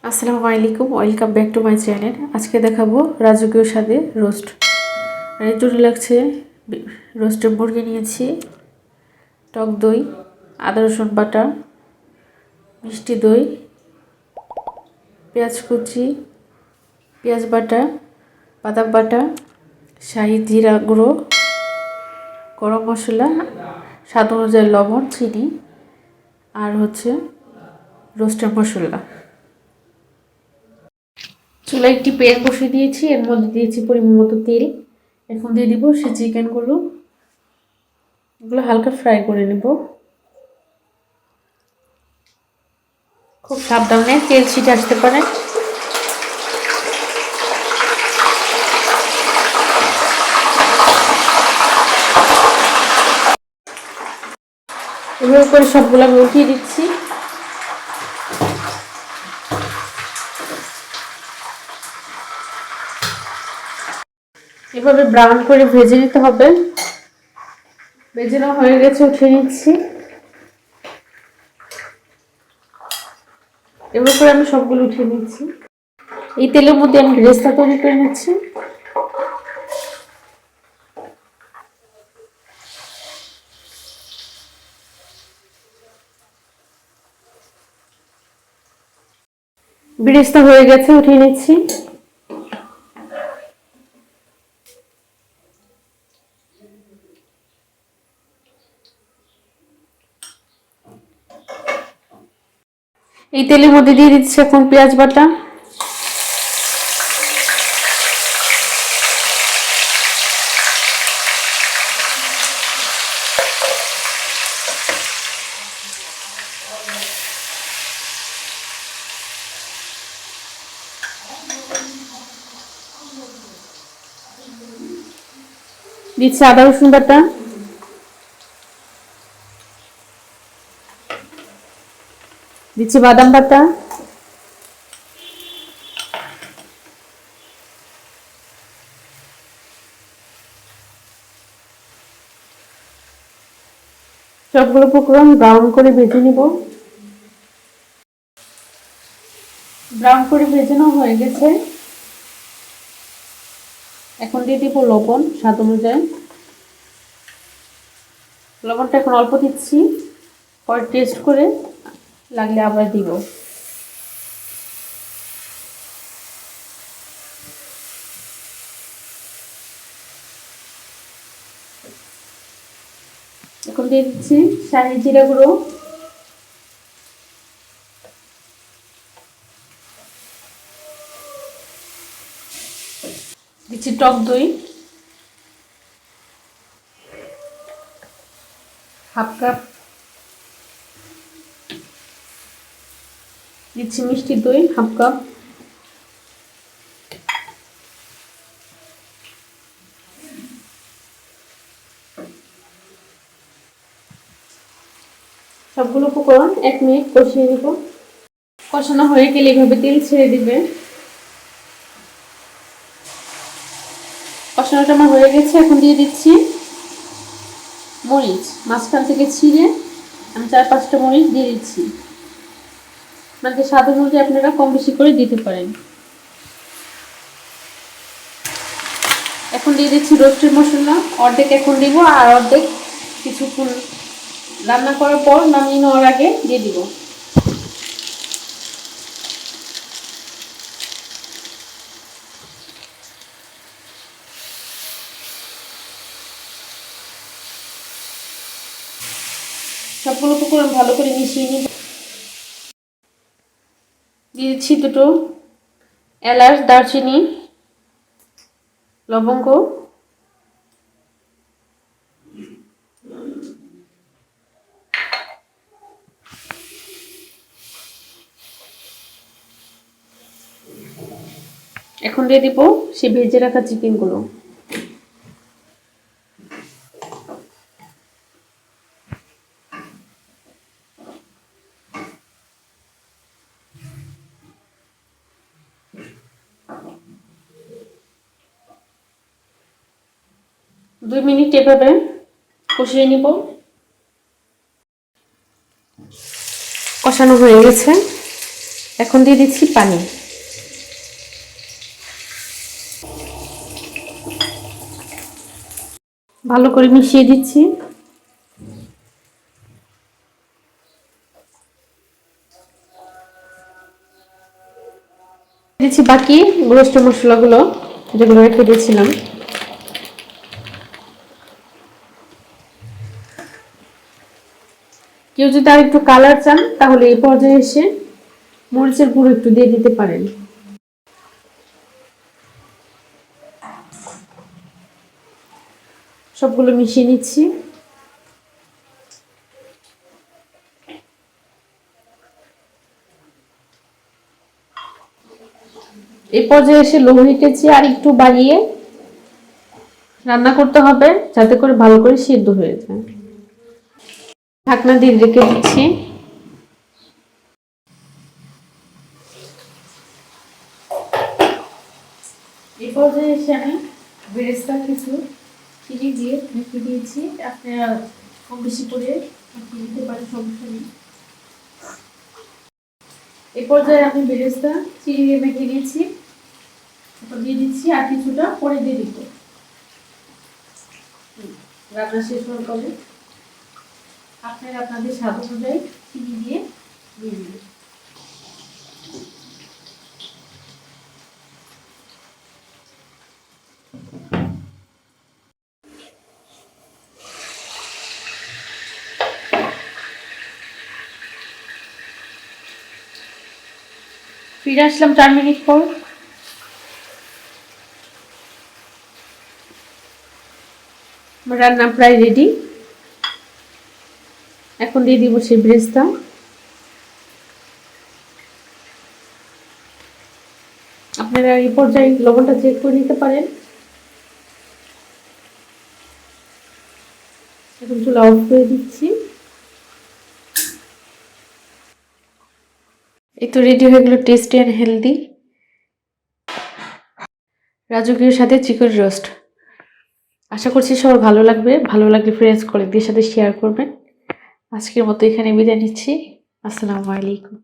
আসসালামু আলাইকুম, welcome back to my channel. আজকে দেখাবো রাজকীয় স্বাদে রোস্ট। আর এর জন্য লাগছে রোস্টের মুরগি নিয়েছি, টক দই, আদা রসুন বাটা, মিষ্টি দই, পেঁয়াজ কুচি, পেঁয়াজ বাটা, বাদাম বাটা, শাহি জিরা গুঁড়ো, গরম মশলা, স্বাদ অনুযায়ী লবণ, চিনি আর রোস্টের মশলা। চুলায় একটি প্যান বসিয়ে দিয়েছি, এর মধ্যে দিয়েছি পরিমাণ মতো তেল। এখন দিয়ে দিব সেই চিকেনগুলো, এগুলো হালকা ফ্রাই করে নেব। খুব সাবধানে, তেল ছিটে আসতে পারে। এভাবে করে সবগুলো আমি উঠিয়ে দিচ্ছি। এভাবে ব্রাউন করে ভেজে নিতে হবে। ভেজে নেওয়া হয়ে গেছে, উঠিয়ে নিচ্ছি। এভাবে করে আমি সবগুলো উঠিয়ে নিচ্ছি। এই তেলের মধ্যে আমি রেস্তা তৈরি করে নিচ্ছি। বেরেস্তা হয়ে গেছে, উঠিয়ে নিচ্ছি। এই তেলের মধ্যে দিয়ে দিচ্ছি এখন পেঁয়াজ বাটা, দিচ্ছি আদা রসুন বাটা, দিচ্ছি বাদাম বাটা, সবগুলো উপকরণ ব্রাউন করে ভেজে নিব। ব্রাউন করে ভেজে নেওয়া হয়ে গেছে। এখন দিয়ে দিব লবণ স্বাদ অনুযায়ী। লবণটা এখন অল্প দিচ্ছি, পরে টেস্ট করে লাগলে আবার দিব। এখন দিয়ে দিচ্ছি শাহি জিরা গুঁড়ো, দিচ্ছি টক দই হাফ কাপ, দিচ্ছি মিষ্টি দই হাফ কাপ, সবগুলো উপকরণ 1 মিনিট কষিয়ে নিব। কষানো হয়ে গেলে এভাবে তেল ছেড়ে দিবে। কষানোটা আমার হয়ে গেছে। এখন দিয়ে দিচ্ছি মরিচ, মাঝখান থেকে ছিঁড়ে আমি 4-5টা মরিচ দিয়ে দিচ্ছি। মানে স্বাদ অনুযায়ী আপনারা কম বেশি করে দিতে পারেন। এখন দিয়ে দিচ্ছি রোস্টের মশলা, অর্ধেক এখন দিব আর অর্ধেক কিছুক্ষণ রান্না করার পর নামিয়ে নেওয়ার আগে দিয়ে দিব। সবগুলো উপকরণ ভালো করে মিশিয়ে নিব। দিয়ে দিচ্ছি 2টো এলাচ, দারচিনি, লবঙ্গ, এখন দিয়ে দিব সে ভেজে রাখা চিকেনগুলো। দুই মিনিট এভাবে কষিয়ে নিব। কষানো হয়ে গেছে। এখন দিয়ে দিচ্ছি পানি। ভালো করে মিশিয়ে দিচ্ছি। দিচ্ছি বাকি রোস্ট মশলাগুলো যেগুলো রেখে দিয়েছিলাম। কেউ যদি আর একটু কালার চান তাহলে এই পর্যায়ে এসে মরিচের গুঁড়ো একটু দিয়ে দিতে পারেন। সবগুলো মিশিয়ে নিচ্ছি। এই পর্যায়ে এসে লো হিটে আর একটু বাড়িয়ে রান্না করতে হবে যাতে করে ভালো করে সিদ্ধ হয়ে যায়। ঢাকনা দিয়ে রেখে দিচ্ছি। এই পর্যায়ে এসে আমি বেরেস্তা কিছু চিনি দিয়ে রেখে দিয়েছি। আপনারা কম বেশি করে দিতে পারেন, সমস্যা নেই। এই পর্যায়ে আমি বেরেস্তা চিনি দিয়ে মেখে নিয়েছি, দিয়ে দিচ্ছি আর কিছুটা পরে দিয়ে দিব। রান্না শেষ হওয়ার পরে আপনারা আপনাদের স্বাদ অনুযায়ী চিনি দিয়ে দিয়ে দিবেন। ফিরে আসলাম 4 মিনিট পর। রান্না প্রায় রেডি। এখন দিয়ে দিব সেই বেরেস্তা। আপনারা এই পর্যায়ে লবণটা চেক করে নিতে পারেন। এখন চুলা অফ করে দিচ্ছি। এই তো রেডি হয়ে গেল টেস্টি অ্যান্ড হেলদি রাজকীয় সাথে চিকেন রোস্ট। আশা করছি সবার ভালো লাগবে। ভালো লাগলে ফ্রেন্ডস কলিগদের সাথে শেয়ার করবেন। আজকের মতো এখানে বিদায় নিচ্ছি। আসসালামু আলাইকুম।